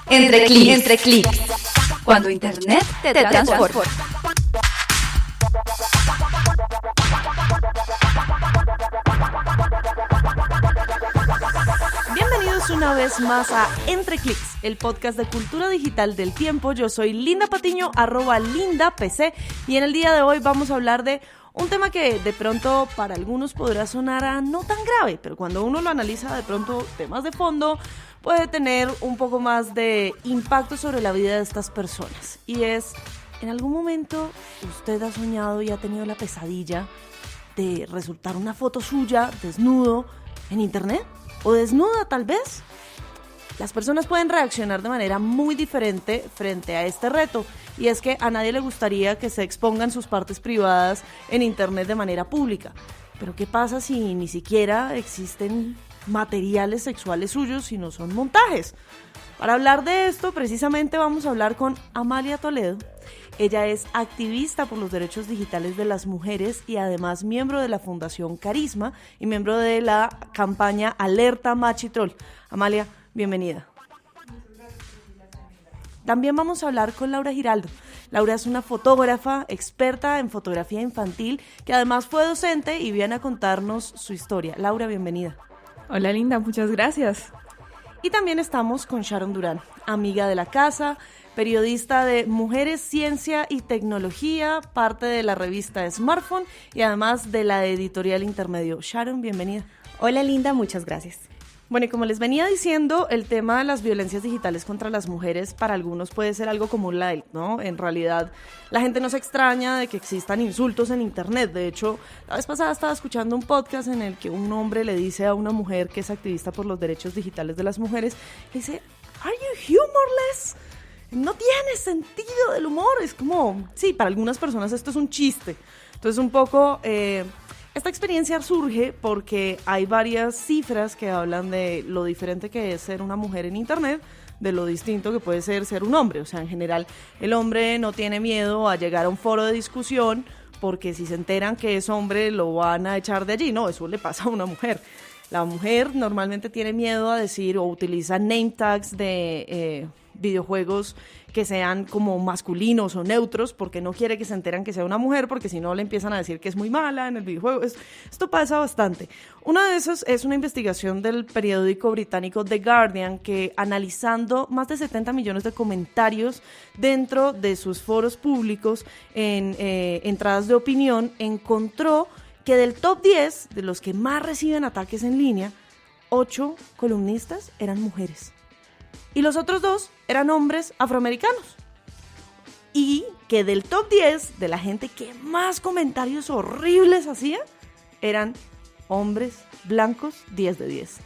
Entre clics. Cuando Internet te transforma. Bienvenidos una vez más a Entre Clics, el podcast de cultura digital del tiempo. Yo soy Linda Patiño, @LindaPC, y en el día de hoy vamos a hablar de un tema que de pronto para algunos podrá sonar a no tan grave, pero cuando uno lo analiza de pronto temas de fondo puede tener un poco más de impacto sobre la vida de estas personas. Y es, ¿en algún momento usted ha soñado y ha tenido la pesadilla de resultar una foto suya desnudo en internet? ¿O desnuda tal vez? Las personas pueden reaccionar de manera muy diferente frente a este reto, y es que a nadie le gustaría que se expongan sus partes privadas en internet de manera pública. Pero ¿qué pasa si ni siquiera existen materiales sexuales suyos, si no son montajes? Para hablar de esto, precisamente vamos a hablar con Amalia Toledo. Ella es activista por los derechos digitales de las mujeres y además miembro de la Fundación Carisma y miembro de la campaña Alerta Machitroll. Amalia, bienvenida. También vamos a hablar con Laura Giraldo. Laura es una fotógrafa experta en fotografía infantil que además fue docente y viene a contarnos su historia. Laura, bienvenida. Hola Linda, muchas gracias. Y también estamos con Sharon Durán, amiga de la casa, periodista de Mujeres, Ciencia y Tecnología, parte de la revista Smartphone y además de la editorial Intermedio. Sharon, bienvenida. Hola Linda, muchas gracias. Bueno, y como les venía diciendo, el tema de las violencias digitales contra las mujeres para algunos puede ser algo como light, ¿no? En realidad, la gente no se extraña de que existan insultos en internet. De hecho, la vez pasada estaba escuchando un podcast en el que un hombre le dice a una mujer que es activista por los derechos digitales de las mujeres, le dice, "Are you humorless?" No tiene sentido del humor. Es como, sí, para algunas personas esto es un chiste. Entonces, un poco... esta experiencia surge porque hay varias cifras que hablan de lo diferente que es ser una mujer en internet, de lo distinto que puede ser un hombre. O sea, en general, el hombre no tiene miedo a llegar a un foro de discusión porque si se enteran que es hombre lo van a echar de allí. No, eso le pasa a una mujer. La mujer normalmente tiene miedo a decir o utiliza name tags de videojuegos que sean como masculinos o neutros porque no quiere que se enteran que sea una mujer, porque si no le empiezan a decir que es muy mala en el videojuego. Esto pasa bastante. Una de esas es una investigación del periódico británico The Guardian que, analizando más de 70 millones de comentarios dentro de sus foros públicos en entradas de opinión, encontró que del top 10 de los que más reciben ataques en línea, 8 columnistas eran mujeres. Y los otros 2 eran hombres afroamericanos. Y que del top 10 de la gente que más comentarios horribles hacía, eran hombres blancos, 10 de 10.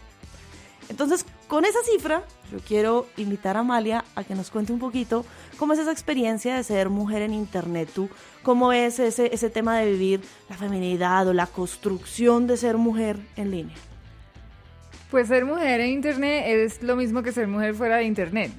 Entonces, con esa cifra, yo quiero invitar a Amalia a que nos cuente un poquito cómo es esa experiencia de ser mujer en internet. ¿Tú cómo ves ese tema de vivir la feminidad o la construcción de ser mujer en línea? Pues ser mujer en internet es lo mismo que ser mujer fuera de internet,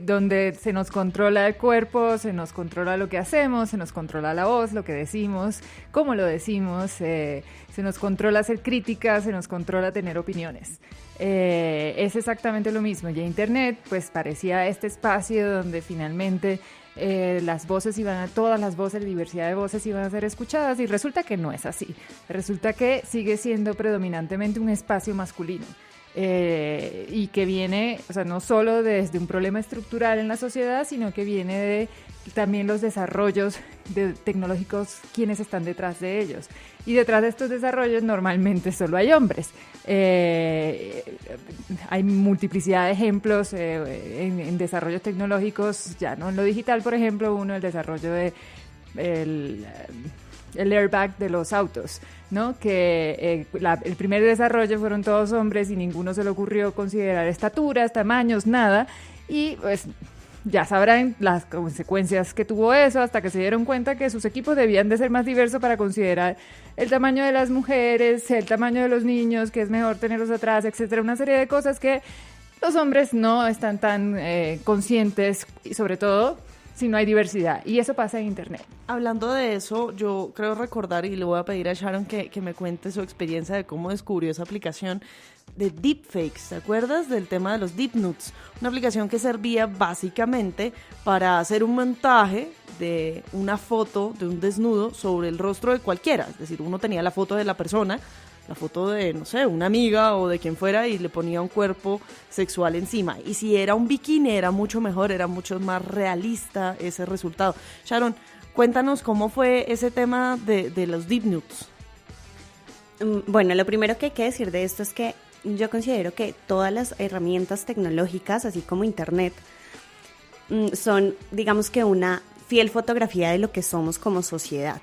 donde se nos controla el cuerpo, se nos controla lo que hacemos, se nos controla la voz, lo que decimos, cómo lo decimos, se nos controla hacer críticas, se nos controla tener opiniones. Es exactamente lo mismo. Y internet pues parecía este espacio donde finalmente las voces todas las voces, diversidad de voces iban a ser escuchadas, y resulta que no es así. Resulta que sigue siendo predominantemente un espacio masculino. Y que viene, o sea, no solo desde un problema estructural en la sociedad, sino que viene de también los desarrollos tecnológicos, quienes están detrás de ellos. Y detrás de estos desarrollos normalmente solo hay hombres. Hay multiplicidad de ejemplos en desarrollos tecnológicos, ya no en lo digital, por ejemplo, el desarrollo de el airbag de los autos, ¿no? Que el primer desarrollo fueron todos hombres y ninguno se le ocurrió considerar estaturas, tamaños, nada, y pues ya sabrán las consecuencias que tuvo eso, hasta que se dieron cuenta que sus equipos debían de ser más diversos para considerar el tamaño de las mujeres, el tamaño de los niños, que es mejor tenerlos atrás, etcétera, una serie de cosas que los hombres no están tan conscientes, y sobre todo si no hay diversidad. Y eso pasa en Internet. Hablando de eso, yo creo recordar, y le voy a pedir a Sharon que me cuente su experiencia de cómo descubrió esa aplicación de deepfakes. ¿Te acuerdas del tema de los deep nudes? Una aplicación que servía básicamente para hacer un montaje de una foto de un desnudo sobre el rostro de cualquiera. Es decir, uno tenía la foto de la persona, la foto de, no sé, una amiga o de quien fuera, y le ponía un cuerpo sexual encima. Y si era un bikini era mucho mejor, era mucho más realista ese resultado. Sharon, cuéntanos cómo fue ese tema de los deep nudes. Bueno, lo primero que hay que decir de esto es que yo considero que todas las herramientas tecnológicas, así como Internet, son, digamos que una fiel fotografía de lo que somos como sociedad.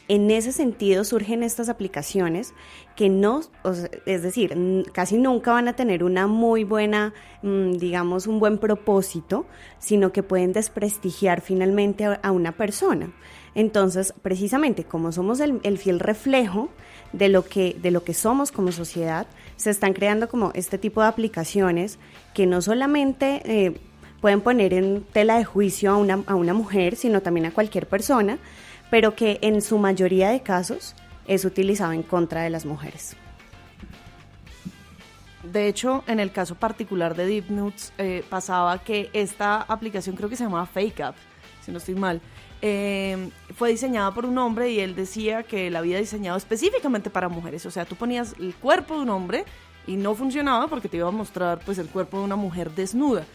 En ese sentido surgen estas aplicaciones que no, es decir, casi nunca van a tener una muy buena, digamos, un buen propósito, sino que pueden desprestigiar finalmente a una persona. Entonces, precisamente como somos el fiel reflejo de lo que somos como sociedad, se están creando como este tipo de aplicaciones que no solamente pueden poner en tela de juicio a una mujer, sino también a cualquier persona, pero que en su mayoría de casos es utilizado en contra de las mujeres. De hecho, en el caso particular de Deep Nudes, pasaba que esta aplicación, creo que se llamaba Fake App, si no estoy mal, fue diseñada por un hombre, y él decía que la había diseñado específicamente para mujeres. O sea, tú ponías el cuerpo de un hombre y no funcionaba porque te iba a mostrar pues el cuerpo de una mujer desnuda.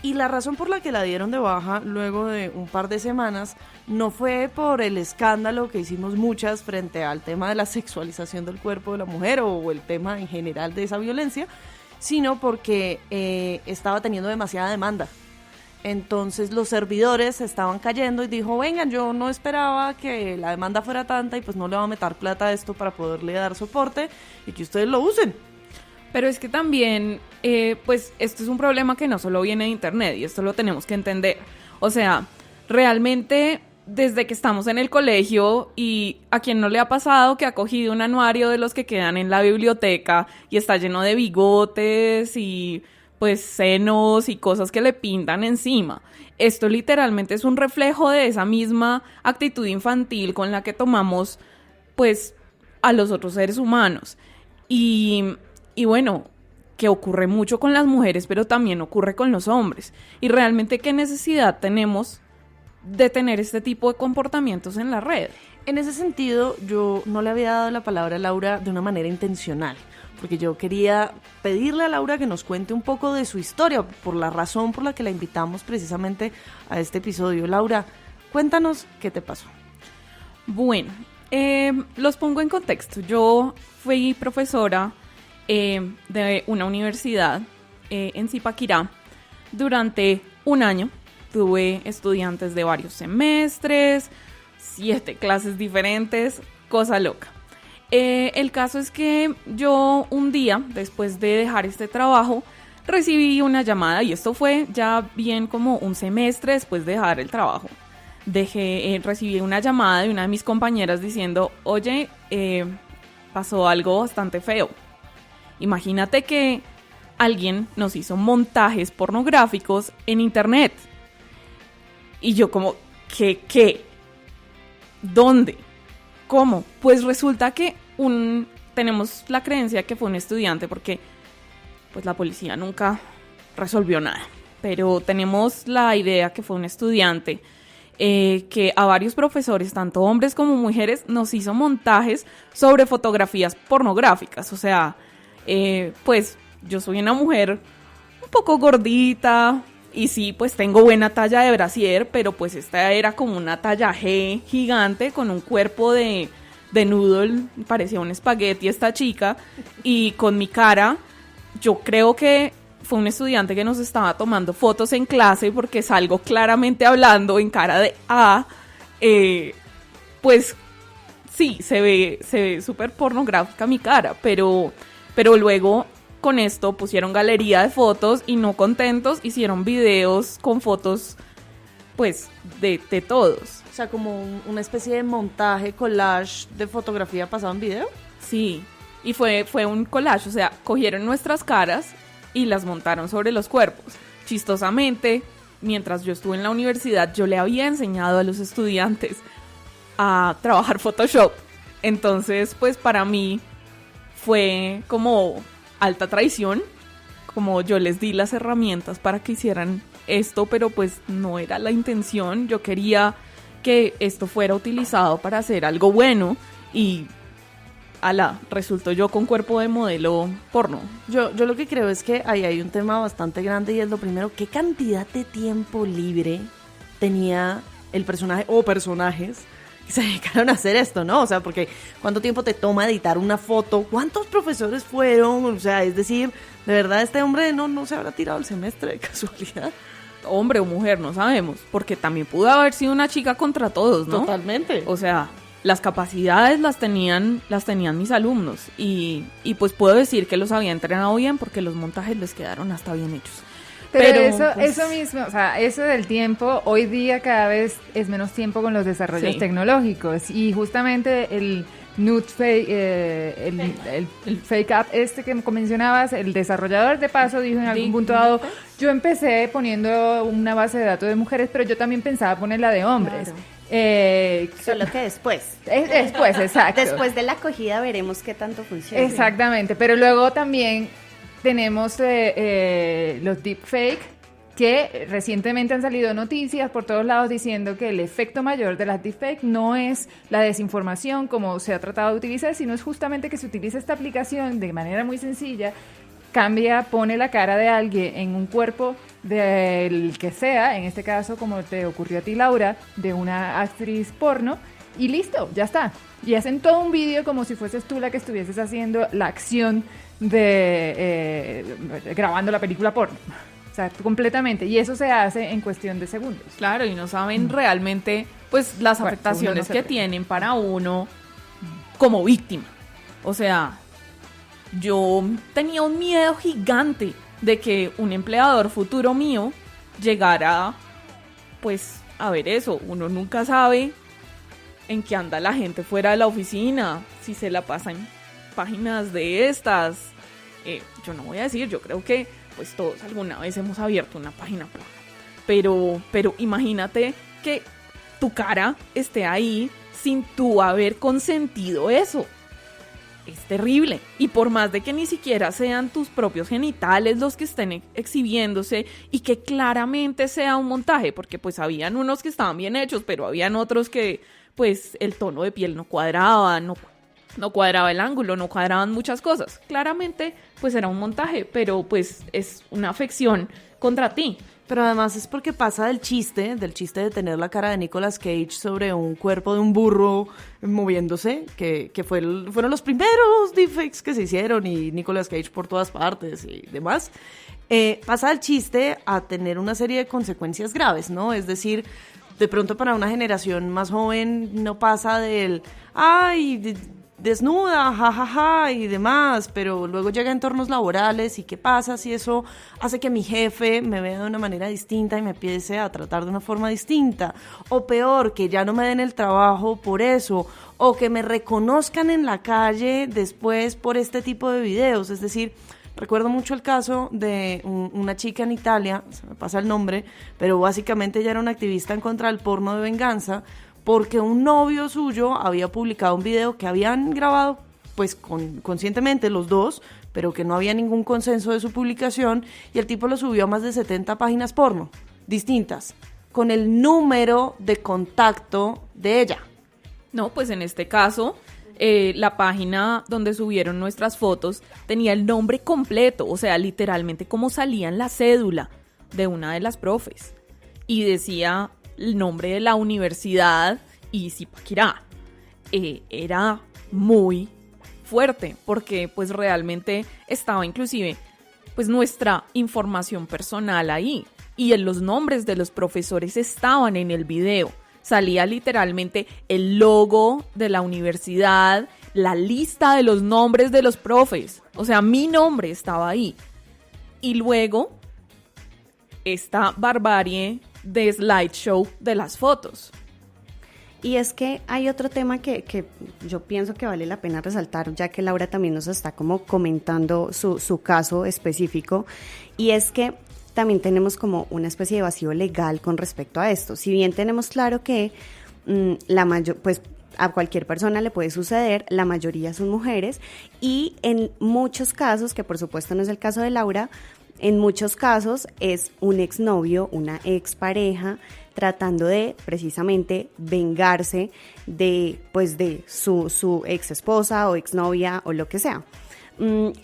Y la razón por la que la dieron de baja luego de un par de semanas no fue por el escándalo que hicimos muchas frente al tema de la sexualización del cuerpo de la mujer o el tema en general de esa violencia, sino porque estaba teniendo demasiada demanda. Entonces los servidores estaban cayendo y dijo, vengan, yo no esperaba que la demanda fuera tanta y pues no le va a meter plata a esto para poderle dar soporte y que ustedes lo usen. Pero es que también, pues esto es un problema que no solo viene de Internet, y esto lo tenemos que entender. O sea, realmente desde que estamos en el colegio, y a quien no le ha pasado que ha cogido un anuario de los que quedan en la biblioteca y está lleno de bigotes y pues senos y cosas que le pintan encima. Esto literalmente es un reflejo de esa misma actitud infantil con la que tomamos pues a los otros seres humanos. Y bueno, que ocurre mucho con las mujeres, pero también ocurre con los hombres. Y realmente, ¿qué necesidad tenemos de tener este tipo de comportamientos en la red? En ese sentido, yo no le había dado la palabra a Laura de una manera intencional, porque yo quería pedirle a Laura que nos cuente un poco de su historia, por la razón por la que la invitamos precisamente a este episodio. Laura, cuéntanos qué te pasó. Bueno, los pongo en contexto. Yo fui profesora de una universidad en Zipaquirá durante un año. Tuve estudiantes de varios semestres, 7 clases diferentes, cosa loca. El caso es que yo un día, después de dejar este trabajo, recibí una llamada, y esto fue ya bien como un semestre después de dejar el trabajo. Recibí una llamada de una de mis compañeras diciendo, oye, pasó algo bastante feo. Imagínate que alguien nos hizo montajes pornográficos en Internet. Y yo como, ¿qué? ¿Dónde? ¿Cómo? Pues resulta que tenemos la creencia que fue un estudiante, porque pues la policía nunca resolvió nada. Pero tenemos la idea que fue un estudiante que a varios profesores, tanto hombres como mujeres, nos hizo montajes sobre fotografías pornográficas. O sea, pues yo soy una mujer un poco gordita y sí, pues tengo buena talla de brasier, pero pues esta era como una talla G gigante con un cuerpo de noodle, parecía un espagueti esta chica, y con mi cara, yo creo que fue un estudiante que nos estaba tomando fotos en clase, porque salgo claramente hablando en cara de pues sí, se ve súper pornográfica mi cara, pero luego con esto pusieron galería de fotos y no contentos hicieron videos con fotos pues de todos. O sea, como una especie de montaje, collage de fotografía pasado en video. Sí, y fue un collage, o sea, cogieron nuestras caras y las montaron sobre los cuerpos. Chistosamente, mientras yo estuve en la universidad, yo le había enseñado a los estudiantes a trabajar Photoshop. Entonces, pues para mí fue como alta traición, como yo les di las herramientas para que hicieran esto, pero pues no era la intención. Yo quería que esto fuera utilizado para hacer algo bueno y resultó yo con cuerpo de modelo porno. Yo lo que creo es que ahí hay un tema bastante grande y es lo primero, ¿qué cantidad de tiempo libre tenía el personaje o personajes que se dedicaron a hacer esto, ¿no? O sea, porque ¿cuánto tiempo te toma editar una foto? ¿Cuántos profesores fueron? O sea, es decir, de verdad este hombre no se habrá tirado el semestre de casualidad. Hombre o mujer, no sabemos, porque también pudo haber sido una chica contra todos, ¿no? Totalmente. O sea, las capacidades las tenían mis alumnos y pues puedo decir que los había entrenado bien porque los montajes les quedaron hasta bien hechos. Pero pues, eso mismo, o sea, eso del tiempo, hoy día cada vez es menos tiempo con los desarrollos sí. tecnológicos y justamente el nude fake, el fake app que mencionabas, el desarrollador de paso dijo en algún punto dado, yo empecé poniendo una base de datos de mujeres, pero yo también pensaba ponerla de hombres. Claro. Solo que después. Después, exacto. Después de la acogida veremos qué tanto funciona. Exactamente, pero luego también tenemos los deepfake, que recientemente han salido noticias por todos lados diciendo que el efecto mayor de las deepfake no es la desinformación como se ha tratado de utilizar, sino es justamente que se utiliza esta aplicación de manera muy sencilla, pone la cara de alguien en un cuerpo del que sea, en este caso, como te ocurrió a ti, Laura, de una actriz porno, y listo, ya está. Y hacen todo un vídeo como si fueses tú la que estuvieses haciendo la acción de grabando la película porno. O sea, completamente. Y eso se hace en cuestión de segundos. Claro, y no saben realmente pues las afectaciones que tienen para uno como víctima. O sea, yo tenía un miedo gigante de que un empleador futuro mío llegara pues a ver eso. Uno nunca sabe en qué anda la gente fuera de la oficina, si se la pasa en páginas de estas. Yo no voy a decir, yo creo que pues todos alguna vez hemos abierto una página porno, pero imagínate que tu cara esté ahí sin tú haber consentido eso. Es terrible. Y por más de que ni siquiera sean tus propios genitales los que estén exhibiéndose y que claramente sea un montaje, porque pues habían unos que estaban bien hechos, pero habían otros que pues el tono de piel no cuadraba, no cuadraba el ángulo, no cuadraban muchas cosas. Claramente pues era un montaje, pero pues es una afección contra ti. Pero además es porque pasa del chiste de tener la cara de Nicolas Cage sobre un cuerpo de un burro moviéndose, que fueron los primeros deepfakes que se hicieron y Nicolas Cage por todas partes y demás. Pasa del chiste a tener una serie de consecuencias graves, ¿no? Es decir, de pronto para una generación más joven no pasa del desnuda, jajaja y demás, pero luego llega a entornos laborales y ¿qué pasa si eso hace que mi jefe me vea de una manera distinta y me empiece a tratar de una forma distinta? O peor, que ya no me den el trabajo por eso, o que me reconozcan en la calle después por este tipo de videos. Es decir, recuerdo mucho el caso de una chica en Italia, se me pasa el nombre, pero básicamente ella era una activista en contra del porno de venganza, porque un novio suyo había publicado un video que habían grabado pues conscientemente los dos, pero que no había ningún consenso de su publicación, y el tipo lo subió a más de 70 páginas porno distintas, con el número de contacto de ella. No, pues en este caso, la página donde subieron nuestras fotos tenía el nombre completo, o sea, literalmente como salía en la cédula de una de las profes, y decía el nombre de la universidad y Zipaquirá. Era muy fuerte porque pues realmente estaba inclusive pues nuestra información personal ahí, y en los nombres de los profesores estaban en el video. Salía literalmente el logo de la universidad, la lista de los nombres de los profes, o sea, mi nombre estaba ahí. Y luego esta barbarie de slideshow de las fotos. Y es que hay otro tema que yo pienso que vale la pena resaltar, ya que Laura también nos está como comentando su caso específico, y es que también tenemos como una especie de vacío legal con respecto a esto. Si bien tenemos claro que pues a cualquier persona le puede suceder, la mayoría son mujeres, y en muchos casos, que por supuesto no es el caso de Laura, en muchos casos es un exnovio, una expareja, tratando de precisamente vengarse de su ex esposa o exnovia o lo que sea.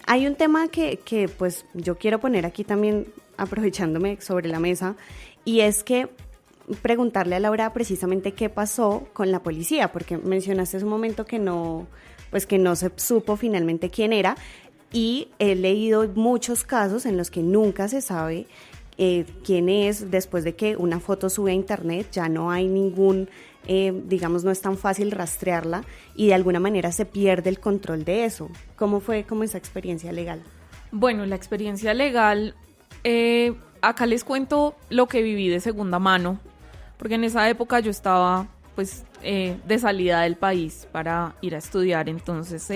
Hay un tema que pues yo quiero poner aquí también, aprovechándome sobre la mesa, y es que preguntarle a Laura precisamente qué pasó con la policía, porque mencionaste hace un momento que no se supo finalmente quién era, y he leído muchos casos en los que nunca se sabe quién es. Después de que una foto sube a internet, ya no hay ningún, digamos, no es tan fácil rastrearla, y de alguna manera se pierde el control de eso. ¿Cómo fue esa experiencia legal? Bueno, la experiencia legal, acá les cuento lo que viví de segunda mano, porque en esa época yo estaba pues de salida del país para ir a estudiar. Entonces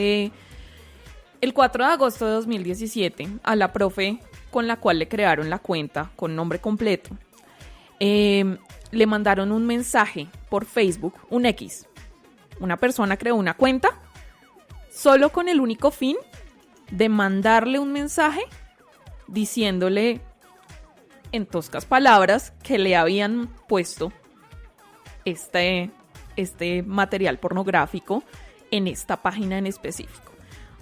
el 4 de agosto de 2017 a la profe con la cual le crearon la cuenta con nombre completo, le mandaron un mensaje por Facebook, un X. Una persona creó una cuenta solo con el único fin de mandarle un mensaje diciéndole en toscas palabras que le habían puesto este material pornográfico en esta página en específico.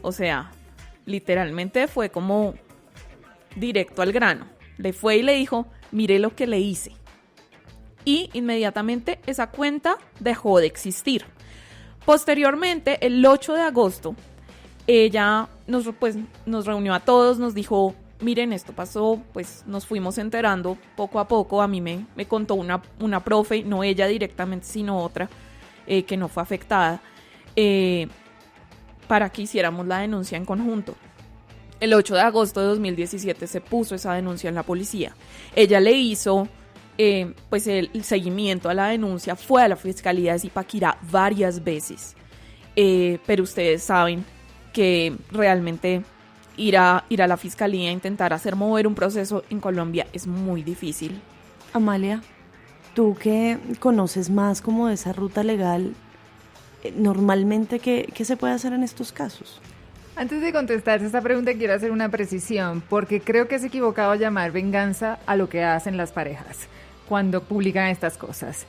O sea, literalmente fue como directo al grano. Le fue y le dijo, mire lo que le hice. Y inmediatamente esa cuenta dejó de existir. Posteriormente, el 8 de agosto, ella nos reunió a todos, nos dijo, miren, esto pasó, pues nos fuimos enterando poco a poco. A mí me contó una profe, no ella directamente, sino otra, que no fue afectada, para que hiciéramos la denuncia en conjunto. El 8 de agosto de 2017 se puso esa denuncia en la policía. Ella le hizo pues el seguimiento a la denuncia, fue a la Fiscalía de Zipaquirá varias veces, pero ustedes saben que realmente ir a la Fiscalía e intentar hacer mover un proceso en Colombia es muy difícil. Amalia, tú que conoces más como de esa ruta legal, normalmente, ¿qué se puede hacer en estos casos? Antes de contestarse esta pregunta, quiero hacer una precisión, porque creo que es equivocado llamar venganza a lo que hacen las parejas cuando publican estas cosas.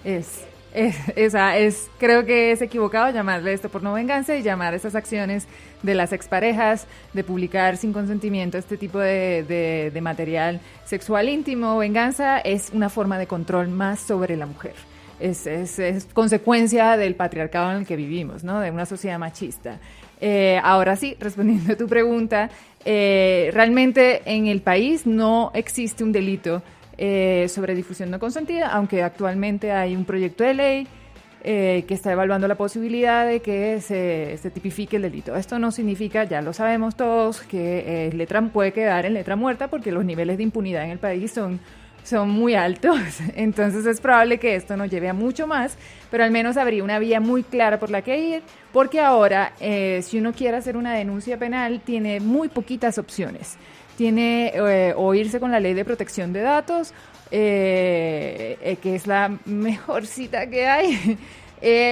Creo que es equivocado llamarle esto por no venganza y llamar esas acciones de las exparejas, de publicar sin consentimiento este tipo de material sexual íntimo. Venganza es una forma de control más sobre la mujer. Es consecuencia del patriarcado en el que vivimos, ¿no? De una sociedad machista. Ahora sí, respondiendo a tu pregunta, realmente en el país no existe un delito sobre difusión no consentida, aunque actualmente hay un proyecto de ley que está evaluando la posibilidad de que se tipifique el delito. Esto no significa, ya lo sabemos todos, que puede quedar en letra muerta, porque los niveles de impunidad en el país son muy altos, entonces es probable que esto nos lleve a mucho más, pero al menos habría una vía muy clara por la que ir, porque ahora, si uno quiere hacer una denuncia penal, tiene muy poquitas opciones. Tiene o irse con la ley de protección de datos, que es la mejor cita que hay,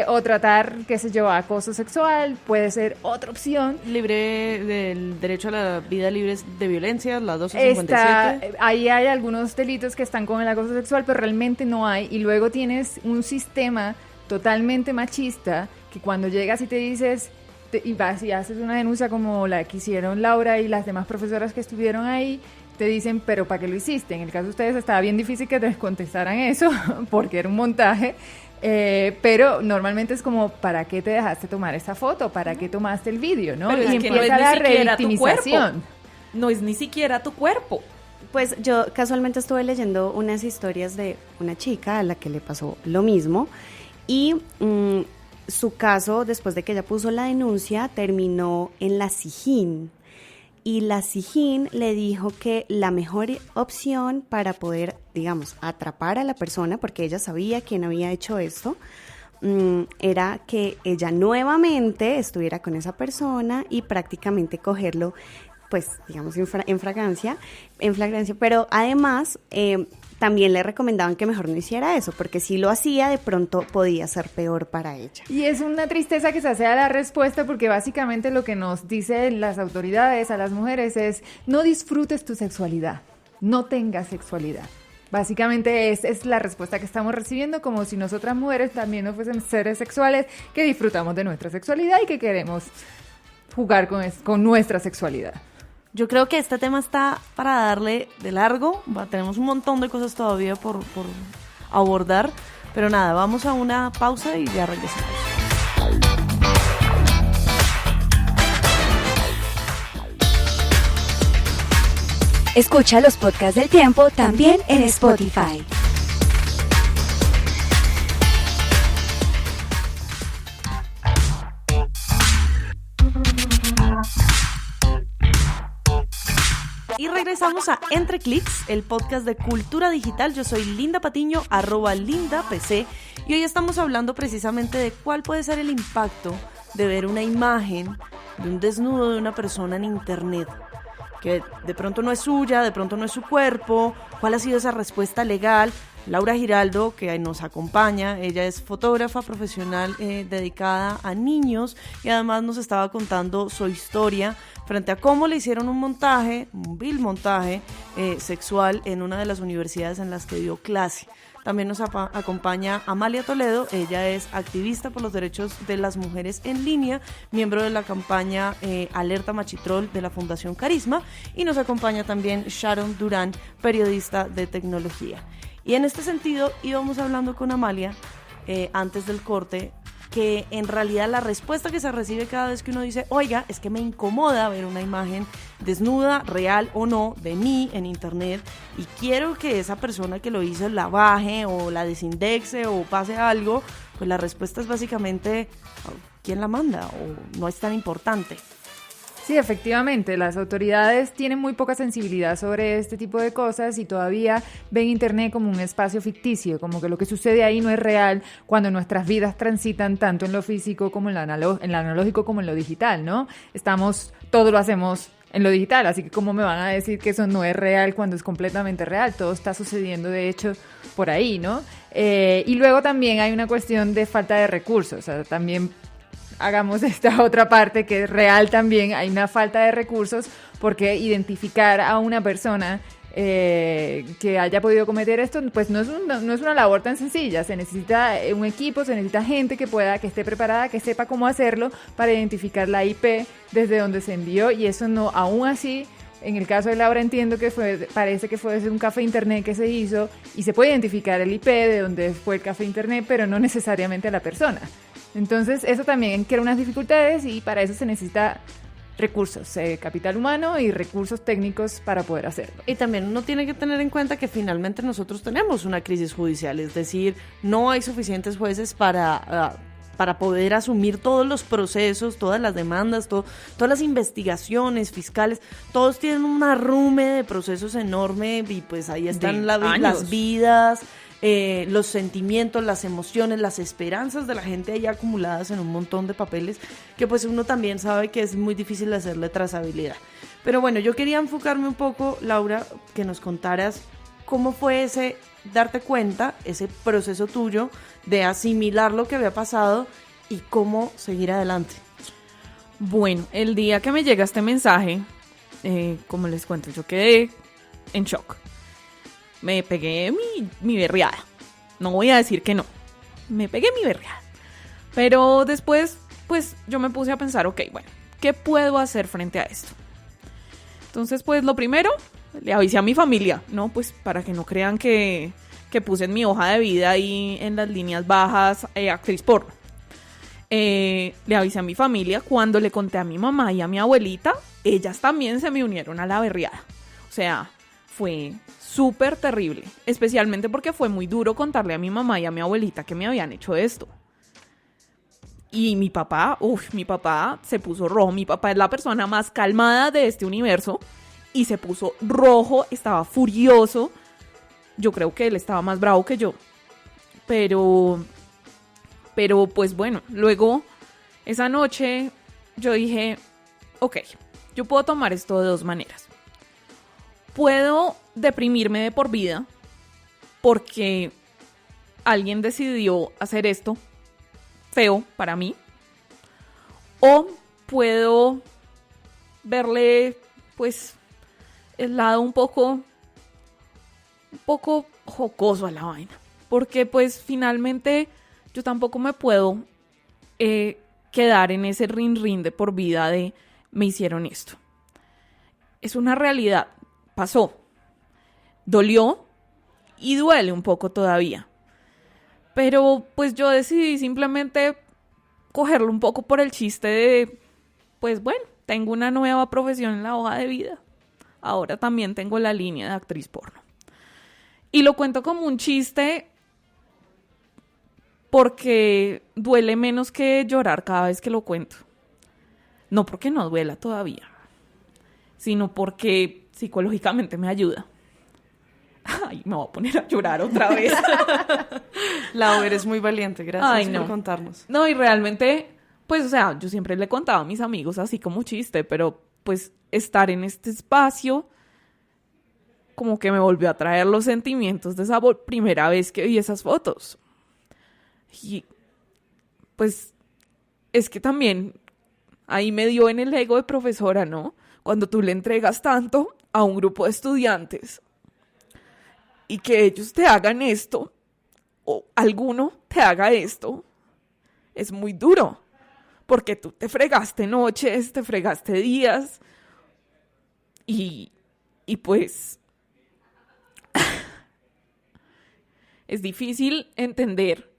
o tratar, qué sé yo, acoso sexual, puede ser otra opción. Libre del derecho a la vida libre de violencia, la 257. Ahí hay algunos delitos que están con el acoso sexual, pero realmente no hay. Y luego tienes un sistema totalmente machista que cuando llegas y te dices, y vas y haces una denuncia como la que hicieron Laura y las demás profesoras que estuvieron ahí, te dicen, pero ¿para qué lo hiciste? En el caso de ustedes estaba bien difícil que te contestaran eso, porque era un montaje. Pero normalmente es como, ¿para qué te dejaste tomar esta foto? ¿Para qué tomaste el vídeo? ¿No? Pero Y es que empieza la revictimización. No es ni siquiera tu cuerpo. Pues yo casualmente estuve leyendo unas historias de una chica a la que le pasó lo mismo, y su caso, después de que ella puso la denuncia, terminó en la SIJIN. Y la SIJIN le dijo que la mejor opción para poder, digamos, atrapar a la persona, porque ella sabía quién había hecho esto, era que ella nuevamente estuviera con esa persona y prácticamente cogerlo pues digamos en flagrancia, pero además también le recomendaban que mejor no hiciera eso, porque si lo hacía de pronto podía ser peor para ella. Y es una tristeza que se hace a la respuesta, porque básicamente lo que nos dicen las autoridades a las mujeres es: no disfrutes tu sexualidad, no tengas sexualidad. Básicamente es la respuesta que estamos recibiendo, como si nosotras mujeres también no fuésemos seres sexuales que disfrutamos de nuestra sexualidad y que queremos jugar con nuestra sexualidad. Yo creo que este tema está para darle de largo. Tenemos un montón de cosas todavía por abordar. Pero nada, vamos a una pausa y ya regresamos. Escucha los podcasts del Tiempo también en Spotify. Y regresamos a Entre Clics, el podcast de cultura digital. Yo soy Linda Patiño, @LindaPC, y hoy estamos hablando precisamente de cuál puede ser el impacto de ver una imagen de un desnudo de una persona en internet, que de pronto no es suya, de pronto no es su cuerpo. ¿Cuál ha sido esa respuesta legal? Laura Giraldo, que nos acompaña, ella es fotógrafa profesional dedicada a niños, y además nos estaba contando su historia frente a cómo le hicieron un vil montaje sexual en una de las universidades en las que dio clase. También nos acompaña Amalia Toledo, ella es activista por los derechos de las mujeres en línea, miembro de la campaña Alerta Machitrol de la Fundación Carisma, y nos acompaña también Sharon Durán, periodista de tecnología. Y en este sentido íbamos hablando con Amalia antes del corte, que en realidad la respuesta que se recibe cada vez que uno dice: oiga, es que me incomoda ver una imagen desnuda, real o no, de mí en internet, y quiero que esa persona que lo hizo la baje o la desindexe o pase algo, pues la respuesta es básicamente: ¿quién la manda? O no es tan importante. Sí, efectivamente, las autoridades tienen muy poca sensibilidad sobre este tipo de cosas y todavía ven Internet como un espacio ficticio, como que lo que sucede ahí no es real, cuando nuestras vidas transitan tanto en lo físico como en lo analógico como en lo digital, ¿no? Todo lo hacemos en lo digital, así que ¿cómo me van a decir que eso no es real cuando es completamente real? Todo está sucediendo, de hecho, por ahí, ¿no? Y luego también hay una cuestión de falta de recursos, o sea, también hagamos esta otra parte que es real también, hay una falta de recursos, porque identificar a una persona que haya podido cometer esto, pues no es una labor tan sencilla. Se necesita un equipo, se necesita gente que esté preparada, que sepa cómo hacerlo para identificar la IP desde donde se envió, y eso no, aún así, en el caso de Laura entiendo que parece que fue desde un café internet que se hizo, y se puede identificar el IP de donde fue el café internet, pero no necesariamente a la persona. Entonces eso también crea unas dificultades, y para eso se necesita recursos, capital humano y recursos técnicos para poder hacerlo. Y también uno tiene que tener en cuenta que finalmente nosotros tenemos una crisis judicial, es decir, no hay suficientes jueces para poder asumir todos los procesos, todas las demandas, todas las investigaciones fiscales. Todos tienen un arrume de procesos enorme, y pues ahí están las vidas, los sentimientos, las emociones, las esperanzas de la gente ahí acumuladas en un montón de papeles, que pues uno también sabe que es muy difícil hacerle trazabilidad. Pero bueno, yo quería enfocarme un poco, Laura, que nos contaras cómo fue ese darte cuenta, ese proceso tuyo de asimilar lo que había pasado y cómo seguir adelante. Bueno, el día que me llega este mensaje, como les cuento, yo quedé en shock. Me pegué mi berreada. No voy a decir que no. Me pegué mi berreada. Pero después, pues, yo me puse a pensar, ok, bueno, ¿qué puedo hacer frente a esto? Entonces, pues, lo primero, le avisé a mi familia, ¿no? Pues, para que no crean que puse en mi hoja de vida ahí en las líneas bajas actriz porno. Le avisé a mi familia. Cuando le conté a mi mamá y a mi abuelita, ellas también se me unieron a la berreada. O sea, fue súper terrible, especialmente porque fue muy duro contarle a mi mamá y a mi abuelita que me habían hecho esto. Y mi papá se puso rojo. Mi papá es la persona más calmada de este universo y se puso rojo, estaba furioso. Yo creo que él estaba más bravo que yo. Pero pues bueno, luego esa noche yo dije, ok, yo puedo tomar esto de dos maneras. Puedo deprimirme de por vida porque alguien decidió hacer esto feo para mí. O puedo verle, pues, el lado un poco jocoso a la vaina. Porque, pues, finalmente yo tampoco me puedo quedar en ese rin de por vida de me hicieron esto. Es una realidad. Pasó. Dolió y duele un poco todavía. Pero, pues, yo decidí simplemente cogerlo un poco por el chiste de, pues, bueno, tengo una nueva profesión en la hoja de vida. Ahora también tengo la línea de actriz porno. Y lo cuento como un chiste porque duele menos que llorar cada vez que lo cuento. No porque no duela todavía, sino porque psicológicamente me ayuda. Ay, me voy a poner a llorar otra vez. Lau, eres muy valiente, gracias por contarnos. No, y realmente, pues, o sea, yo siempre le contaba a mis amigos así como chiste, pero pues estar en este espacio como que me volvió a traer los sentimientos de esa primera vez que vi esas fotos. Y pues es que también ahí me dio en el ego de profesora, ¿no? Cuando tú le entregas tanto a un grupo de estudiantes y que ellos te hagan esto, o alguno te haga esto, es muy duro. Porque tú te fregaste noches, te fregaste días y pues es difícil entender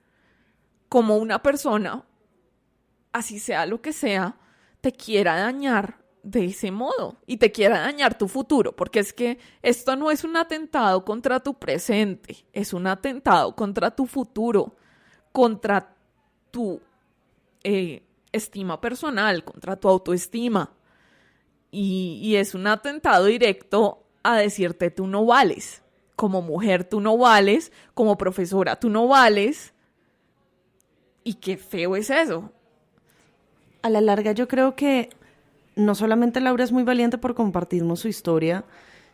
cómo una persona, así sea lo que sea, te quiera dañar de ese modo y te quiera dañar tu futuro, porque es que esto no es un atentado contra tu presente, es un atentado contra tu futuro, contra tu estima personal, contra tu autoestima, y es un atentado directo a decirte tú no vales, como mujer tú no vales, como profesora tú no vales, y qué feo es eso. A la larga yo creo que no solamente Laura es muy valiente por compartirnos su historia,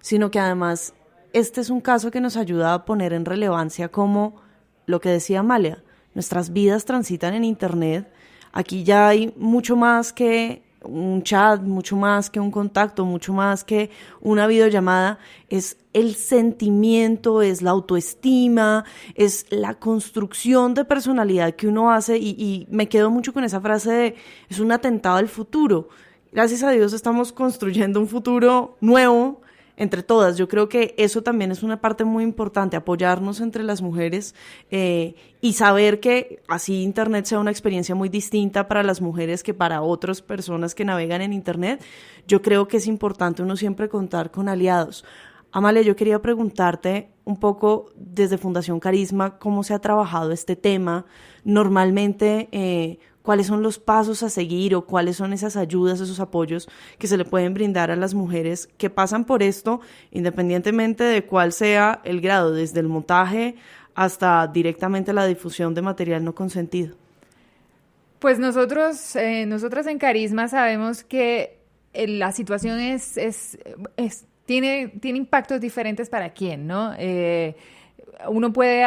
sino que además este es un caso que nos ayuda a poner en relevancia como lo que decía Amalia, nuestras vidas transitan en internet, aquí ya hay mucho más que un chat, mucho más que un contacto, mucho más que una videollamada, es el sentimiento, es la autoestima, es la construcción de personalidad que uno hace y me quedo mucho con esa frase de es un atentado al futuro. Gracias a Dios estamos construyendo un futuro nuevo entre todas. Yo creo que eso también es una parte muy importante, apoyarnos entre las mujeres y saber que así Internet sea una experiencia muy distinta para las mujeres que para otras personas que navegan en Internet. Yo creo que es importante uno siempre contar con aliados. Amalia, yo quería preguntarte un poco desde Fundación Carisma, ¿cómo se ha trabajado este tema? Normalmente, ¿cuáles son los pasos a seguir o cuáles son esas ayudas, esos apoyos que se le pueden brindar a las mujeres que pasan por esto, independientemente de cuál sea el grado, desde el montaje hasta directamente la difusión de material no consentido? Pues nosotras en Carisma sabemos que la situación tiene impactos diferentes para quién, ¿no? Uno puede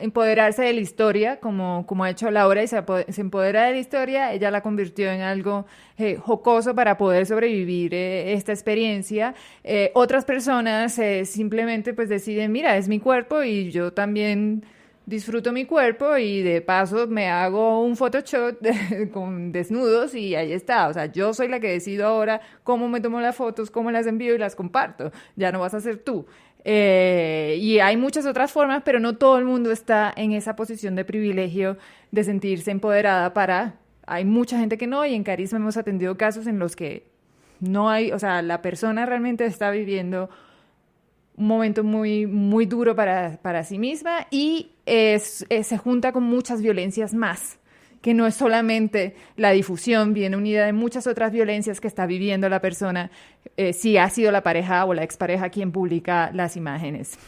empoderarse de la historia, como ha hecho Laura, y se empodera de la historia, ella la convirtió en algo jocoso para poder sobrevivir esta experiencia. Otras personas simplemente pues deciden, mira, es mi cuerpo y yo también disfruto mi cuerpo y de paso me hago un Photoshop con desnudos y ahí está. O sea, yo soy la que decido ahora cómo me tomo las fotos, cómo las envío y las comparto. Ya no vas a ser tú. Y hay muchas otras formas, pero no todo el mundo está en esa posición de privilegio de sentirse empoderada Hay mucha gente que no, y en Carisma hemos atendido casos en los que no hay, o sea, la persona realmente está viviendo un momento muy, muy duro para sí misma y se junta con muchas violencias más, que no es solamente la difusión, viene unida de muchas otras violencias que está viviendo la persona, si ha sido la pareja o la expareja quien publica las imágenes.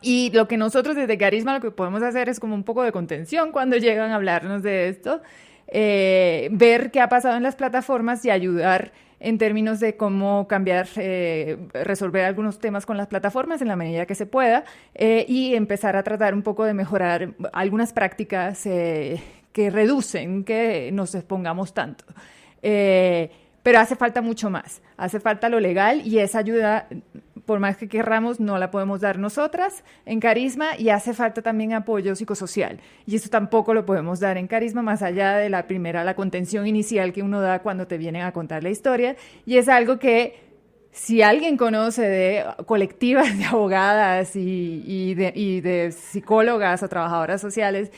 Y lo que nosotros desde Carisma lo que podemos hacer es como un poco de contención cuando llegan a hablarnos de esto, ver qué ha pasado en las plataformas y ayudar en términos de cómo cambiar, resolver algunos temas con las plataformas en la medida que se pueda, y empezar a tratar un poco de mejorar algunas prácticas que reducen que nos expongamos tanto. Pero hace falta mucho más, hace falta lo legal, y esa ayuda, por más que querramos, no la podemos dar nosotras en Carisma, y hace falta también apoyo psicosocial, y eso tampoco lo podemos dar en Carisma, más allá de la contención inicial que uno da cuando te vienen a contar la historia, y es algo que si alguien conoce de colectivas de abogadas y de psicólogas o trabajadoras sociales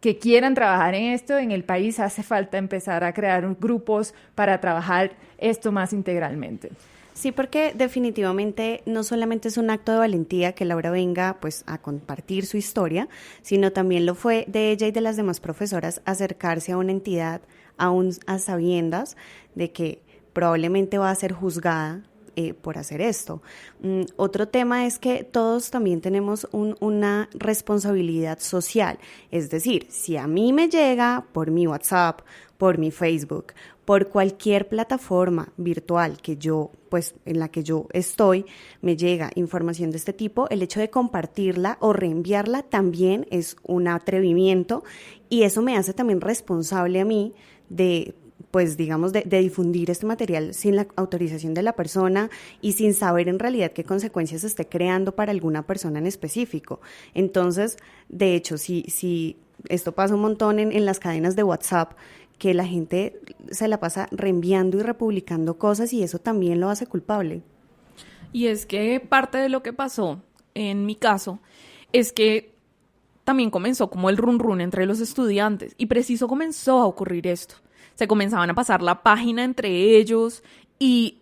que quieran trabajar en esto, en el país hace falta empezar a crear grupos para trabajar esto más integralmente. Sí, porque definitivamente no solamente es un acto de valentía que Laura venga pues a compartir su historia, sino también lo fue de ella y de las demás profesoras acercarse a una entidad aún a sabiendas de que probablemente va a ser juzgada por hacer esto. Otro tema es que todos también tenemos una responsabilidad social, es decir, si a mí me llega por mi WhatsApp, por mi Facebook, por cualquier plataforma virtual que yo, pues en la que yo estoy, me llega información de este tipo, el hecho de compartirla o reenviarla también es un atrevimiento, y eso me hace también responsable a mí de, pues digamos, de difundir este material sin la autorización de la persona y sin saber en realidad qué consecuencias esté creando para alguna persona en específico. Entonces, de hecho, si esto pasa un montón en las cadenas de WhatsApp, que la gente se la pasa reenviando y republicando cosas, y eso también lo hace culpable. Y es que parte de lo que pasó en mi caso es que también comenzó como el run run entre los estudiantes, y preciso comenzó a ocurrir esto. Se comenzaban a pasar la página entre ellos, y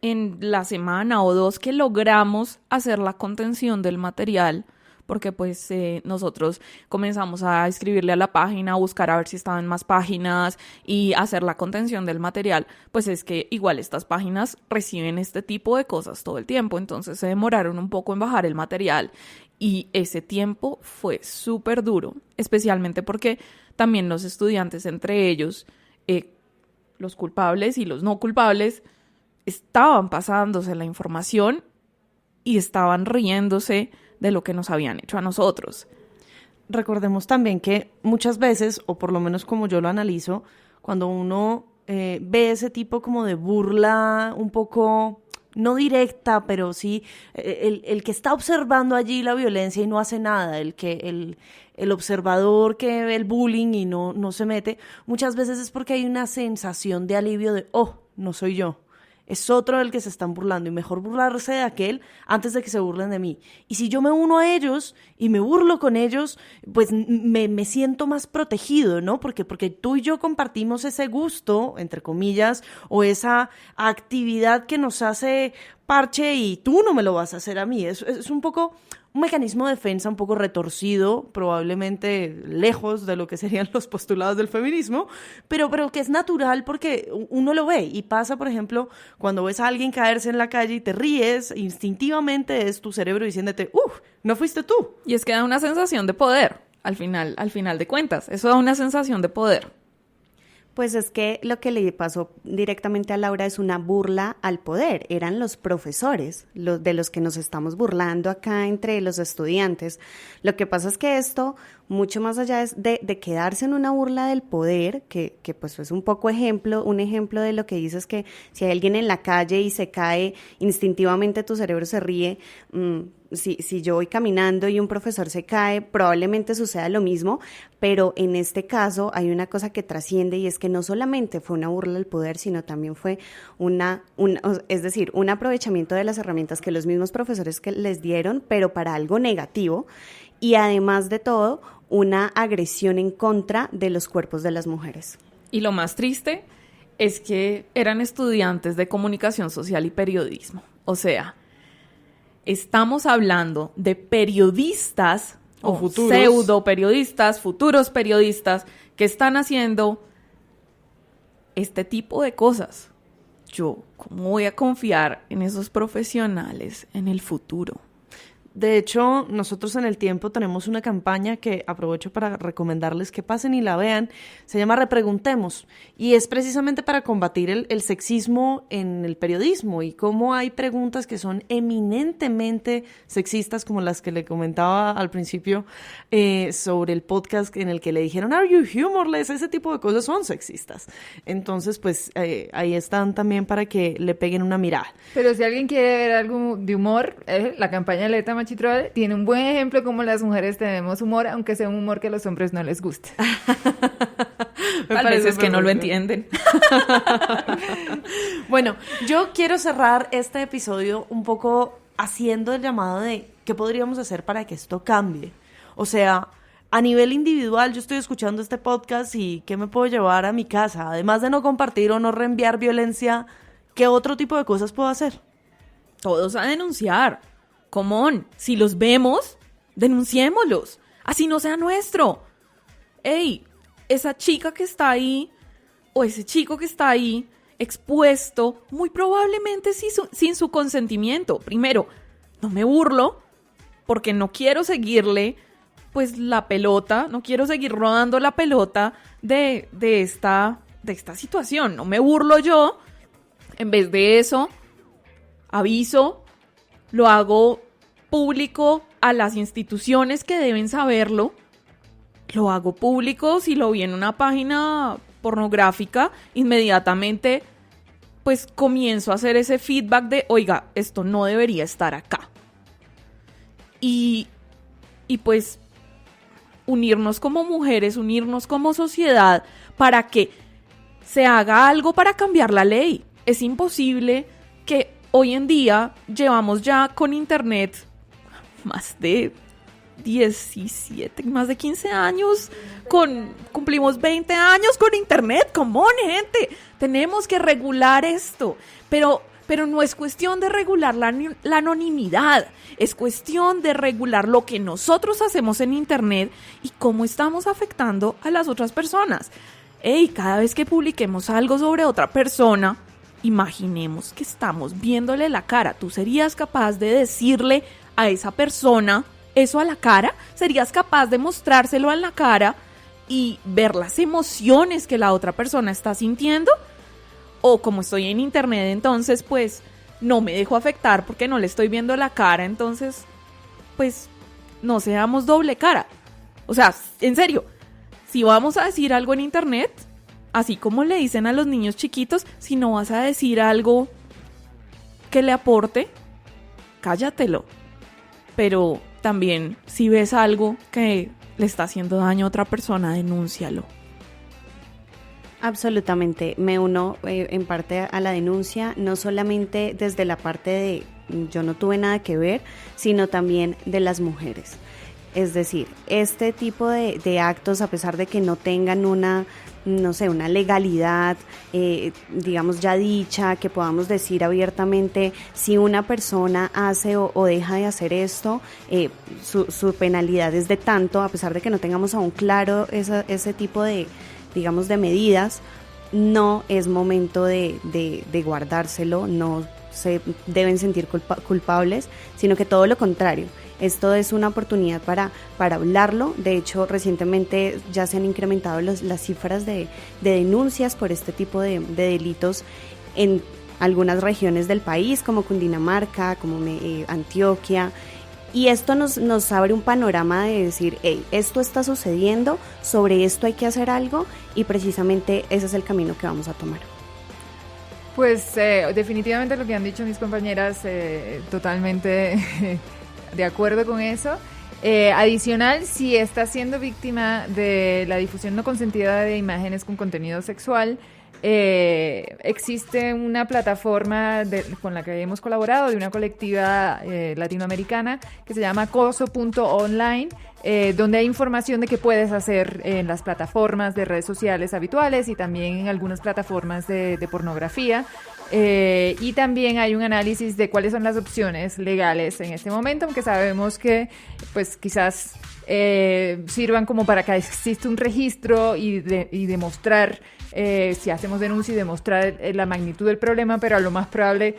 en la semana o dos que logramos hacer la contención del material, porque pues nosotros comenzamos a escribirle a la página, a buscar a ver si estaban más páginas y hacer la contención del material, pues es que igual estas páginas reciben este tipo de cosas todo el tiempo, entonces se demoraron un poco en bajar el material, y ese tiempo fue súper duro, especialmente porque también los estudiantes entre ellos, los culpables y los no culpables, estaban pasándose la información y estaban riéndose de lo que nos habían hecho a nosotros. Recordemos también que muchas veces, o por lo menos como yo lo analizo, cuando uno ve ese tipo como de burla un poco, no directa, pero sí el que está observando allí la violencia y no hace nada, el observador que ve el bullying y no se mete, muchas veces es porque hay una sensación de alivio de, oh, no soy yo. Es otro del que se están burlando, y mejor burlarse de aquel antes de que se burlen de mí. Y si yo me uno a ellos y me burlo con ellos, pues me siento más protegido, ¿no? Porque tú y yo compartimos ese gusto, entre comillas, o esa actividad que nos hace parche, y tú no me lo vas a hacer a mí. Es un poco un mecanismo de defensa un poco retorcido, probablemente lejos de lo que serían los postulados del feminismo, pero que es natural porque uno lo ve, y pasa, por ejemplo, cuando ves a alguien caerse en la calle y te ríes, instintivamente es tu cerebro diciéndote, no fuiste tú. Y es que da una sensación de poder, al final de cuentas, eso da una sensación de poder. Pues es que lo que le pasó directamente a Laura es una burla al poder. Eran los profesores de los que nos estamos burlando acá entre los estudiantes. Lo que pasa es que esto, mucho más allá de quedarse en una burla del poder, que pues es un ejemplo de lo que dices, que si hay alguien en la calle y se cae, instintivamente tu cerebro se ríe. Si yo voy caminando y un profesor se cae, probablemente suceda lo mismo, pero en este caso hay una cosa que trasciende, y es que no solamente fue una burla al poder, sino también fue un aprovechamiento de las herramientas que los mismos profesores que les dieron, pero para algo negativo, y además de todo, una agresión en contra de los cuerpos de las mujeres. Y lo más triste es que eran estudiantes de comunicación social y periodismo, o sea, estamos hablando de periodistas o futuros pseudo periodistas, futuros periodistas que están haciendo este tipo de cosas. Yo, ¿cómo voy a confiar en esos profesionales en el futuro? De hecho, nosotros en El Tiempo tenemos una campaña que aprovecho para recomendarles que pasen y la vean. Se llama Repreguntemos y es precisamente para combatir el sexismo en el periodismo y cómo hay preguntas que son eminentemente sexistas, como las que le comentaba al principio sobre el podcast en el que le dijeron "Are you humorless?". Ese tipo de cosas son sexistas. Entonces, pues ahí están también para que le peguen una mirada. Pero si alguien quiere ver algo de humor, la campaña de Leta Machitroll tiene un buen ejemplo como las mujeres tenemos humor, aunque sea un humor que a los hombres no les guste. Tal vez es que no lo entienden. Bueno, yo quiero cerrar este episodio un poco haciendo el llamado de qué podríamos hacer para que esto cambie. O sea, a nivel individual, yo estoy escuchando este podcast y ¿qué me puedo llevar a mi casa? Además de no compartir o no reenviar violencia, ¿qué otro tipo de cosas puedo hacer? Todos a denunciar. Come on, si los vemos, denunciémoslos. Así no sea nuestro. Ey, esa chica que está ahí, o ese chico que está ahí, expuesto, muy probablemente sin su consentimiento. Primero, no me burlo, porque no quiero seguirle, pues, la pelota, no quiero seguir rodando la pelota de esta situación. No me burlo yo. En vez de eso, aviso, lo hago público a las instituciones que deben saberlo. Lo hago público si lo vi en una página pornográfica, inmediatamente pues comienzo a hacer ese feedback de, oiga, esto no debería estar acá. Y pues unirnos como mujeres, unirnos como sociedad para que se haga algo para cambiar la ley. Es imposible que hoy en día llevamos ya con internet más de 17, más de 15 años, cumplimos 20 años con internet. Come on, gente, tenemos que regular esto, pero no es cuestión de regular la anonimidad, es cuestión de regular lo que nosotros hacemos en internet y cómo estamos afectando a las otras personas. Cada vez que publiquemos algo sobre otra persona, imaginemos que estamos viéndole la cara. ¿Tú serías capaz de decirle a esa persona eso a la cara? ¿Serías capaz de mostrárselo en la cara y ver las emociones que la otra persona está sintiendo? O como estoy en internet, entonces pues no me dejo afectar porque no le estoy viendo la cara, entonces pues no seamos doble cara. O sea, en serio, si vamos a decir algo en internet, así como le dicen a los niños chiquitos, si no vas a decir algo que le aporte, cállatelo. Pero también, si ves algo que le está haciendo daño a otra persona, denúncialo. Absolutamente, me uno en parte a la denuncia, no solamente desde la parte de yo no tuve nada que ver, sino también de las mujeres. Es decir, este tipo de actos, a pesar de que no tengan una legalidad, digamos ya dicha, que podamos decir abiertamente, si una persona hace o deja de hacer esto, su penalidad es de tanto, a pesar de que no tengamos aún claro ese tipo de, digamos, de medidas, no es momento de guardárselo, no se deben sentir culpables, sino que todo lo contrario. Esto es una oportunidad para hablarlo. De hecho, recientemente ya se han incrementado las cifras de denuncias por este tipo de delitos en algunas regiones del país, como Cundinamarca, como Antioquia. Y esto nos abre un panorama de decir, esto está sucediendo, sobre esto hay que hacer algo, y precisamente ese es el camino que vamos a tomar. Pues definitivamente lo que han dicho mis compañeras, totalmente de acuerdo con eso. Adicional, si está siendo víctima de la difusión no consentida de imágenes con contenido sexual, existe una plataforma con la que hemos colaborado, de una colectiva latinoamericana que se llama coso.online, donde hay información de qué puedes hacer en las plataformas de redes sociales habituales y también en algunas plataformas de pornografía. Y también hay un análisis de cuáles son las opciones legales en este momento, aunque sabemos que pues quizás sirvan como para que exista un registro y demostrar, si hacemos denuncia, y demostrar la magnitud del problema, pero a lo más probable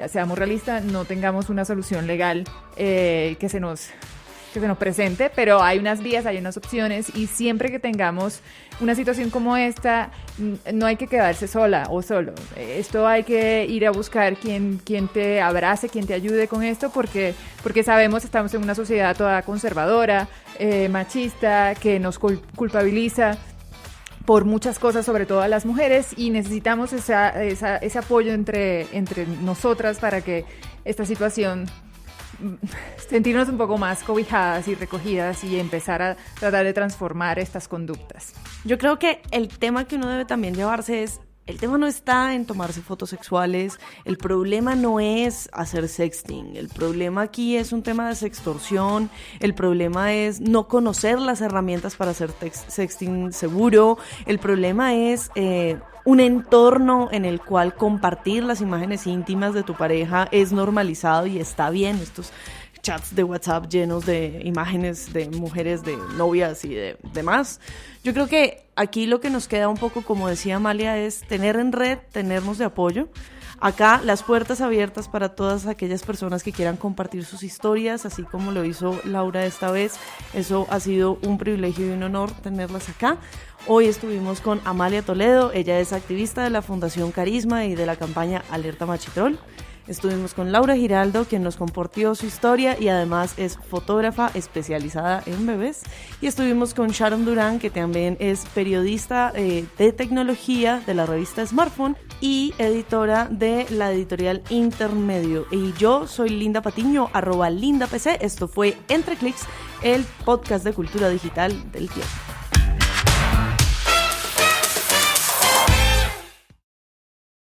seamos realistas, no tengamos una solución legal que se nos presente, pero hay unas vías, hay unas opciones, y siempre que tengamos una situación como esta, no hay que quedarse sola o solo. Esto hay que ir a buscar quien te abrace, quien te ayude con esto, porque sabemos, estamos en una sociedad toda conservadora, machista, que nos culpabiliza por muchas cosas, sobre todo a las mujeres, y necesitamos ese apoyo entre nosotras para que esta situación, sentirnos un poco más cobijadas y recogidas y empezar a tratar de transformar estas conductas. Yo creo que el tema que uno debe también llevarse es, el tema no está en tomarse fotos sexuales, el problema no es hacer sexting, el problema aquí es un tema de sextorsión, el problema es no conocer las herramientas para hacer sexting seguro, el problema es un entorno en el cual compartir las imágenes íntimas de tu pareja es normalizado y está bien. Estos chats de WhatsApp llenos de imágenes de mujeres, de novias y de demás. Yo creo que aquí lo que nos queda un poco, como decía Amalia, es tener en red, tenernos de apoyo. Acá las puertas abiertas para todas aquellas personas que quieran compartir sus historias, así como lo hizo Laura esta vez. Eso ha sido un privilegio y un honor tenerlas acá. Hoy estuvimos con Amalia Toledo, ella es activista de la Fundación Carisma y de la campaña Alerta Machitrol. Estuvimos con Laura Giraldo, quien nos compartió su historia y además es fotógrafa especializada en bebés. Y estuvimos con Sharon Durán, que también es periodista de tecnología de la revista Smartphone y editora de la editorial Intermedio. Y yo soy Linda Patiño, @LindaPC. Esto fue Entre Clics, el podcast de cultura digital del Tiempo.